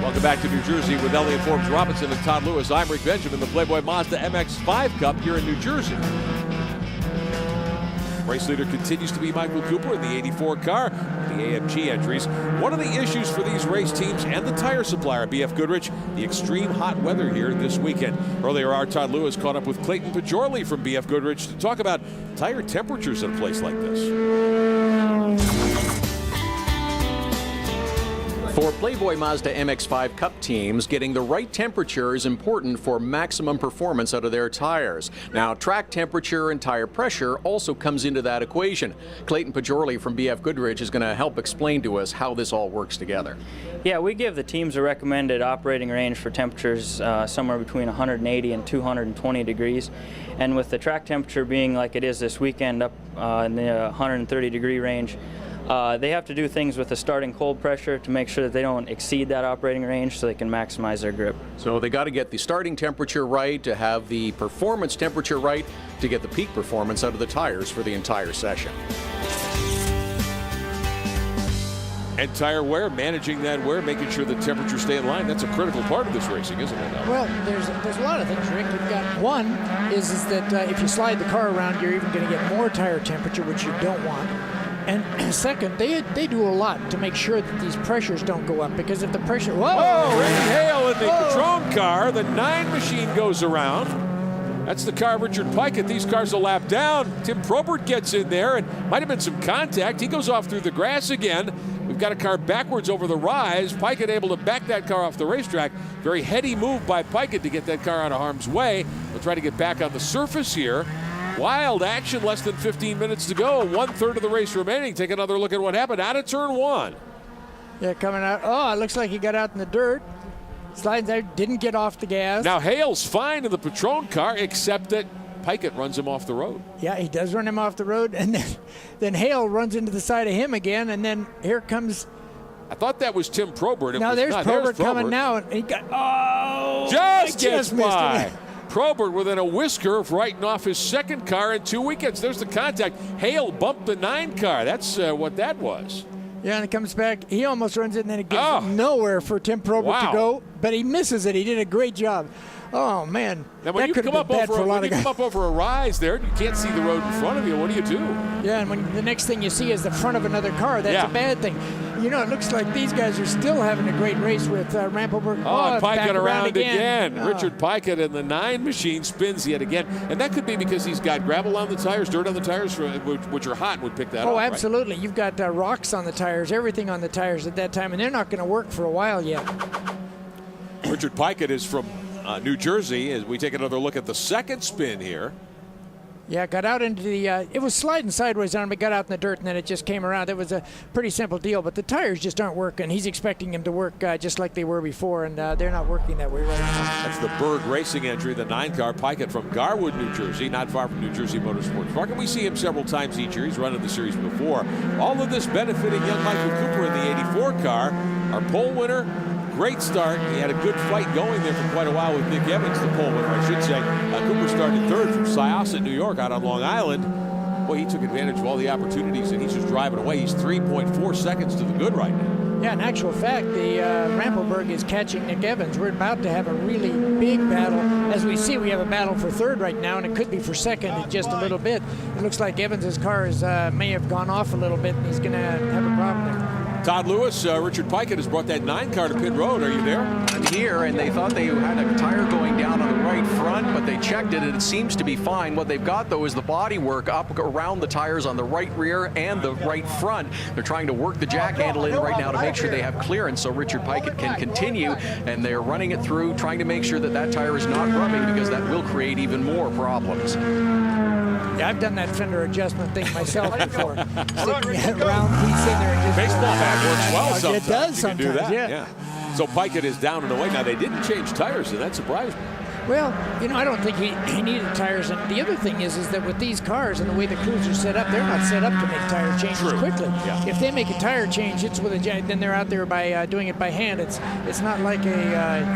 Welcome back to New Jersey with Elliott Forbes Robinson and Todd Lewis. I'm Rick Benjamin, the Playboy Mazda MX5 Cup here in New Jersey. Race leader continues to be Michael Cooper in the 84 car, the AMG entries. One of the issues for these race teams and the tire supplier, BF Goodrich, the extreme hot weather here this weekend. Earlier, our Todd Lewis caught up with Clayton Pajorley from BF Goodrich to talk about tire temperatures in a place like this. For Playboy Mazda MX5 Cup teams, getting the right temperature is important for maximum performance out of their tires. Now, track temperature and tire pressure also comes into that equation. Clayton Pajorley from BF Goodrich is going to help explain to us how this all works together. Yeah, we give the teams a recommended operating range for temperatures somewhere between 180 and 220 degrees. And with the track temperature being like it is this weekend, up in the 130-degree range, they have to do things with the starting cold pressure to make sure that they don't exceed that operating range so they can maximize their grip. So they got to get the starting temperature right, to have the performance temperature right, to get the peak performance out of the tires for the entire session. And tire wear, managing that wear, making sure the temperatures stay in line, that's a critical part of this racing, isn't it? Well, there's a lot of things, Rick. We've got one is that if you slide the car around, you're even going to get more tire temperature, which you don't want. And second, they do a lot to make sure that these pressures don't go up, because if the pressure... Whoa! Randy Hale in the Patron car. The 9 machine goes around. That's the car of Richard Pikett. These cars a lap down. Tim Probert gets in there, and might have been some contact. He goes off through the grass again. We've got a car backwards over the rise. Pikett able to back that car off the racetrack. Very heady move by Pikett to get that car out of harm's way. We'll try to get back on the surface here. Wild action, less than 15 minutes to go. 1/3 of the race remaining. Take another look at what happened out of turn 1. Yeah, coming out. Oh, it looks like he got out in the dirt. Slides out, didn't get off the gas. Now Hale's fine in the Patron car, except that Pikett runs him off the road. Yeah, he does run him off the road, and then Hale runs into the side of him again, and then here comes... I thought that was Tim Probert. Now there's Probert coming now, and he got... Oh! Just gets by. Probert within a whisker of writing off his second car in 2 weekends. There's the contact. Hale bumped the 9 car. That's what that was. Yeah, and it comes back. He almost runs it, and then it gets nowhere for Tim Probert to go. But he misses it. He did a great job. Oh, man. Now, when you come up over a rise there, you can't see the road in front of you. What do you do? Yeah, and when the next thing you see is the front of another car, that's a bad thing. You know, it looks like these guys are still having a great race with Rampelberg. Oh, and Pikett around again. Richard Pikett in the 9 machine spins yet again. And that could be because he's got gravel on the tires, dirt on the tires, which are hot and would pick that up. Oh, absolutely. Right? You've got rocks on the tires, everything on the tires at that time, and they're not going to work for a while yet. Richard Pikett is from New Jersey, as we take another look at the second spin here. Yeah, got out into the, it was sliding sideways on him, but got out in the dirt, and then it just came around. It was a pretty simple deal, but the tires just aren't working. He's expecting them to work just like they were before, and they're not working that way right now. That's the Berg Racing entry, the 9 car. Pikett from Garwood, New Jersey, not far from New Jersey Motorsports Park, and we see him several times each year. He's run in the series before. All of this benefiting young Michael Cooper in the 84 car. Our pole winner. Great start. He had a good fight going there for quite a while with Nick Evans, the pole winner, I should say. Cooper started 3rd from Syosset, New York, out on Long Island. Boy, he took advantage of all the opportunities, and he's just driving away. He's 3.4 seconds to the good right now. Yeah, in actual fact, the Rampelberg is catching Nick Evans. We're about to have a really big battle. As we see, we have a battle for 3rd right now, and it could be for 2nd in just a little bit. It looks like Evans's car may have gone off a little bit, and he's going to have a problem there. Todd Lewis, Richard Pikett has brought that 9 car to pit road. Are you there? I'm here, and they thought they had a tire going down on the right front, but they checked it, and it seems to be fine. What they've got, though, is the body work up around the tires on the right rear and the right front. They're trying to work the jack handle in right now to make sure they have clearance so Richard Pikett can continue, and they're running it through, trying to make sure that that tire is not rubbing, because that will create even more problems. Yeah, I've done that fender adjustment thing myself before. Sitting around, he's in there and just... Baseball bat works well sometimes. It does sometimes, you can do that. Yeah. So Pikett is down and away. Now, they didn't change tires, and that surprised me. Well, you know, I don't think he needed tires. And the other thing is that with these cars and the way the crews are set up, they're not set up to make tire changes quickly. Yeah. If they make a tire change, it's with a then they're out there by doing it by hand. It's not like a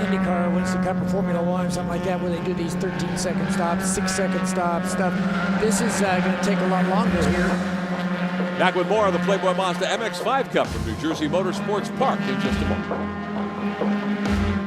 IndyCar wins the Cup or Formula One or something like that, where they do these 13-second stops, 6-second stops, stuff. This is going to take a lot longer here. Back with more of the Playboy Mazda MX5 Cup from New Jersey Motorsports Park in just a moment.